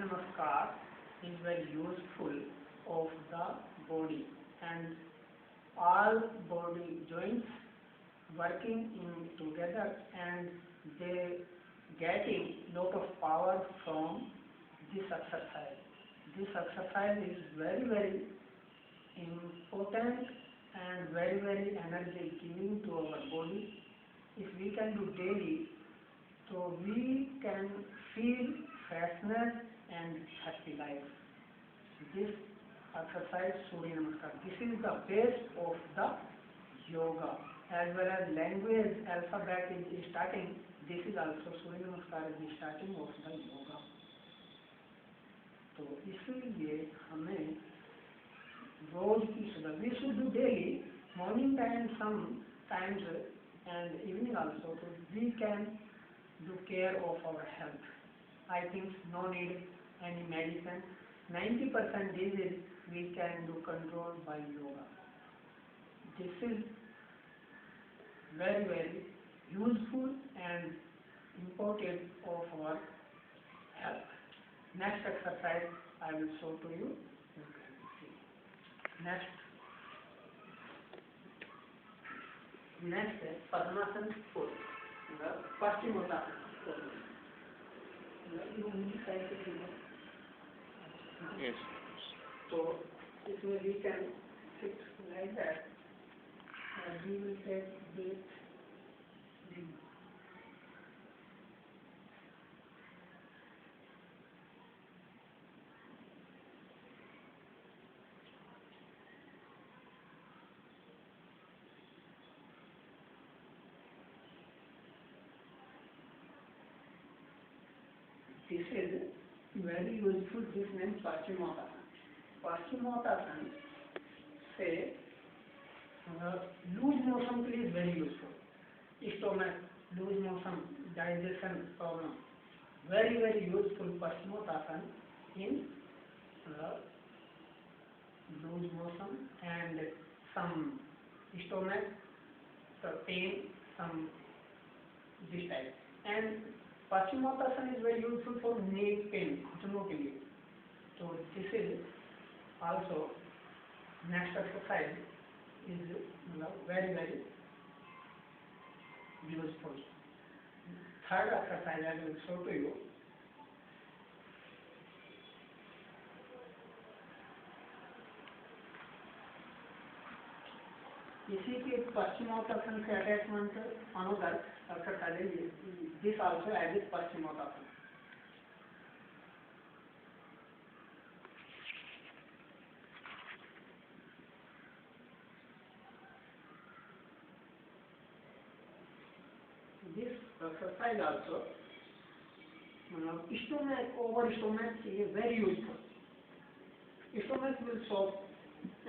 Namaskar is very useful of the body and all body joints working in together and they getting lot of power from this exercise. This exercise is very important and very energy giving to our body. If we can do daily, so we can feel freshness and happy life. This exercise Surya Namaskar. This is the base of the yoga. As well as language alphabet is starting, this is also Surya Namaskar is the starting of the yoga. तो इसलिए हमें रोज की सुबह we should do daily morning time sometimes and evening also, so we can do care of our health. I think no need any medicine. 90% disease we can do control by yoga. This is very useful and important of our health. Next exercise I will show to you. You can see. Next is Padmasana pose. The Paschimottanasana pose. You only try to see that. Yes. So इसमें we can sit like that. And we will take breath. This is very useful. This name Paschimottanasana. Paschimottanasana से loose motion के लिए very useful. Stomach loose motion, digestion problem, very useful Paschimottanasana in loose motion and some stomach pain, some this type. And Paschimottanasana is very useful for knee pain, घुटनों के लिए. So this is also next exercise is very useful. Third exercise I will show to you. इसी के Paschimottanasana से attachment another exercise is this also as is Paschimottanasana. This exercise also stomach over stomach is very useful. Stomach will soft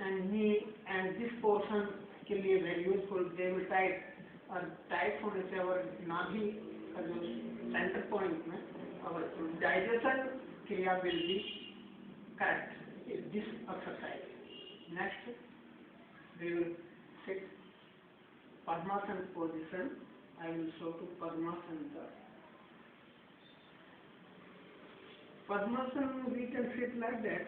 and knee and this portion के लिए very useful. They will tight होने से our नाभि का जो center point में our digestion क्रिया will be correct. This exercise. Next we will sit Padmasana position. I will show to Padmasana. Padmasana we can sit like that.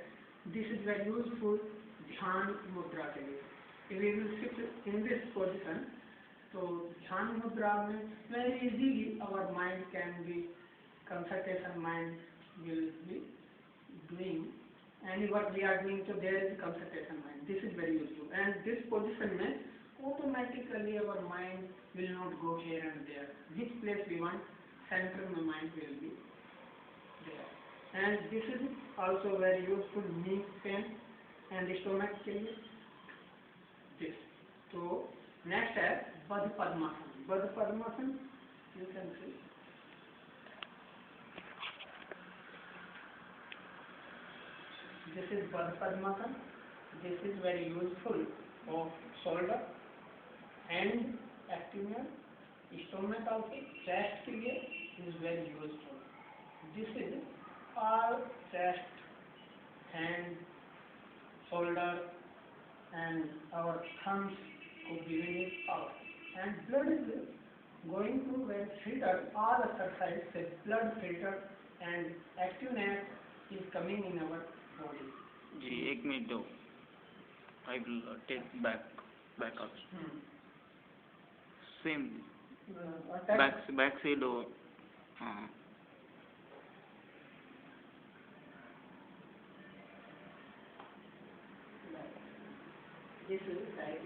This is very useful ध्यान मुद्रा के लिए. We will sit in this position. So ध्यान मुद्रा में very easily our mind can be concentration. Mind will be doing any what we are doing. So there is concentration mind. This is very useful. And this position में automatically our mind will not go here and there. Which place we want, center my mind will be there. And this is also very useful knee pain and stomach के लिए. This. So next है Baddha Padmasana. Baddha Padmasana you can see. This is Baddha Padmasana. This is very useful of shoulder and active stomach also. Chest के लिए is very useful. This is all chest, hand, shoulder and our thumbs को giving it out. And blood is going to when filter all exercise say blood filter and activeness is coming in our body. जी एक minute दो. I will take back out. Same. Back से दो. हाँ. This is side.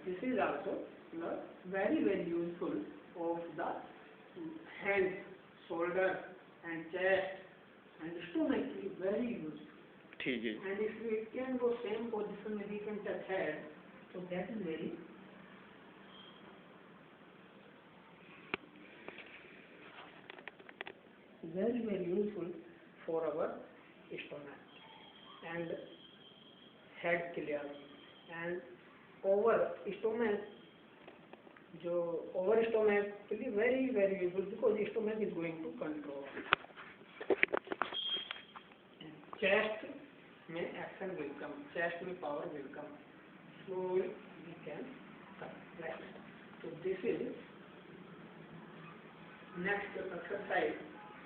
This is also very useful of the hand, shoulder and chest and stomach is very useful. ठीक है. And if we can go same position, we can touch head, so that is very useful for our stomach and head clear and over stomach. जो over stomach के लिए very useful because stomach is going to control. Chest में action will come, chest में power will come. Slowly we can flex. So this is next exercise.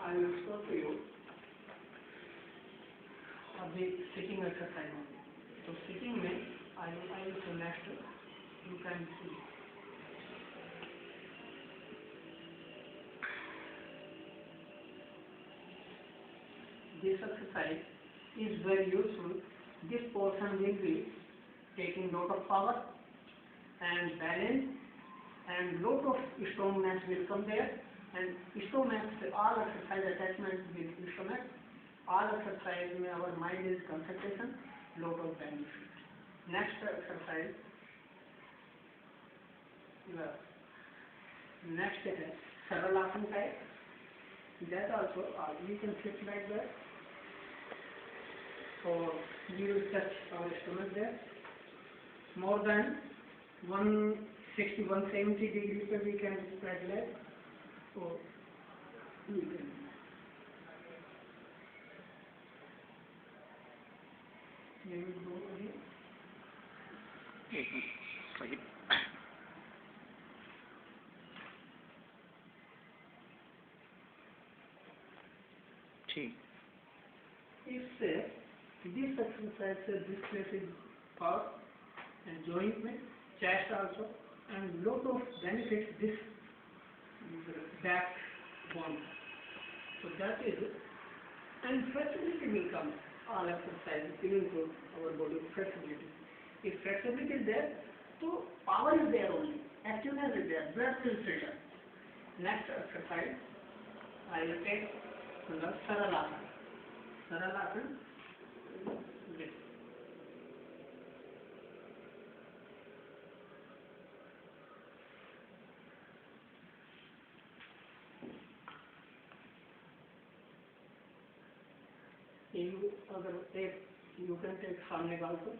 I will show to you. अभी sitting exercise होगी. तो sitting में I will show next. You can see. This exercise is very useful. This portion will be taking lot of power and balance and lot of stomach will come there and stomach all exercise attachment with stomach. All exercise में our mind is concentration, lot of benefit. Next exercise, next है सरल आसन type. That also we can sit like that. So we will touch our stomach there. More than 160-170 degrees per we can spread leg. So we can. We will go again. सही. ठीक. इससे this exercise this place is power and joint में chest also and lot of benefits this back bone. So that is and flexibility will come. All exercise giving to our body flexibility. If flexibility is there, so power is there only. Activeness is there. Blood filtration. Next exercise, I will take Saralasana. Saralasana. You अगर एक you can take सामने गाल को.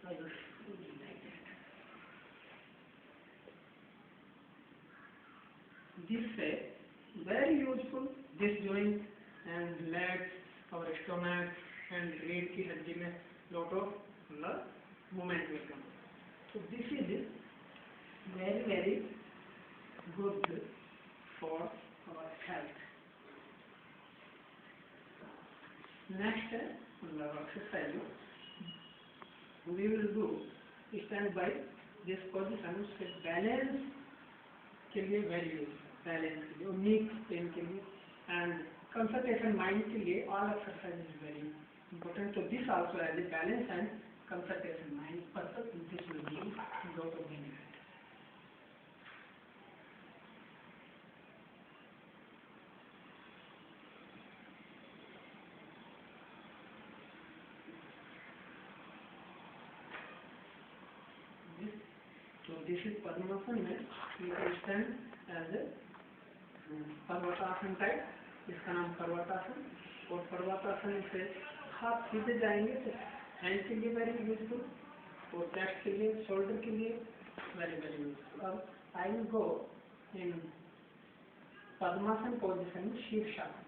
I will like that. This is very useful. This joint and legs, our stomach and rear की हड्डी में lot of movement will come. So this is very good for our health. Next exercise we will do stand by this position से balance के लिए very useful. Balance के लिए और knee pain के लिए and concentration mind के लिए all exercise is very important. So this also has a balance and concentration mind purpose. This will give lot of benefit. So this is Padmasana में we can stand as a parvatasana type. इसका नाम पर्वतासन. और पर्वतासन से हाथ सीधे जाएंगे तो hand के लिए वेरी यूजफुल और चेस्ट के लिए शोल्डर के लिए वेरी यूजफुल. अब I will go in padmasana position में शीर्षासन.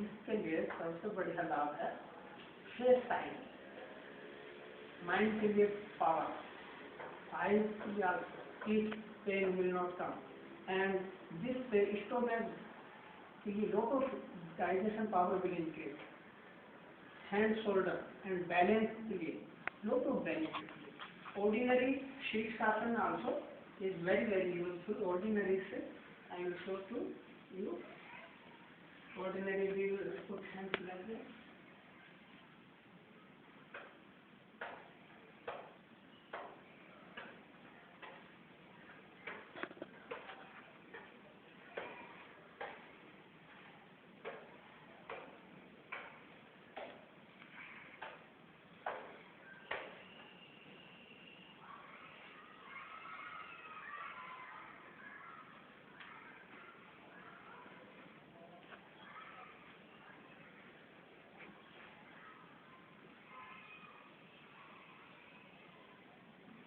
इसके लिए सबसे बढ़िया लाभ है फेस साइन, माइंड के लिए पावर, आईज के लिए teeth pain will not come, and this stomach के लिए lot of digestion power will increase, hand shoulder and balance के लिए lot of benefit. Ordinary शीर्षासन also is very useful. Ordinary से I will show to you. Ordinary we will put hands like that.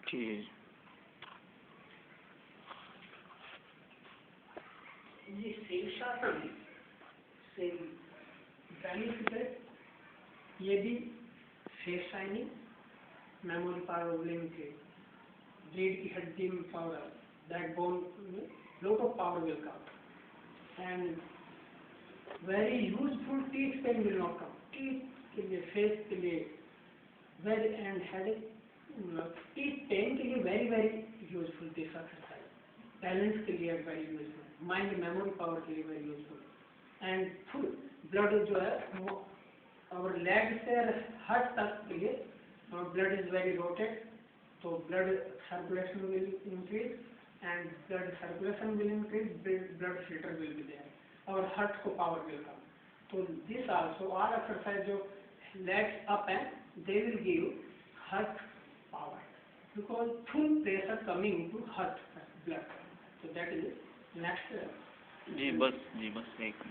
ठीक ये शीर्षासन से benefit है, ये भी face shining, memory power brain के, रीढ़ की हड्डी में पावर, बैकबोन में lot of power will come, and very useful teeth pain will not come. Teeth के लिए, फेस के लिए very, and headache, teeth pain के लिए very useful this exercise. Balance के लिए very useful, mind memory power के लिए very useful, and full blood जो है वो our leg से heart तक के लिए blood is very rotated, तो blood circulation will increase, and blood circulation will increase, blood filter will be there, our heart को power will come. So this also all exercise जो legs up and they will give heart power, because full pressure coming to heart blood. So that is next. जी बस एक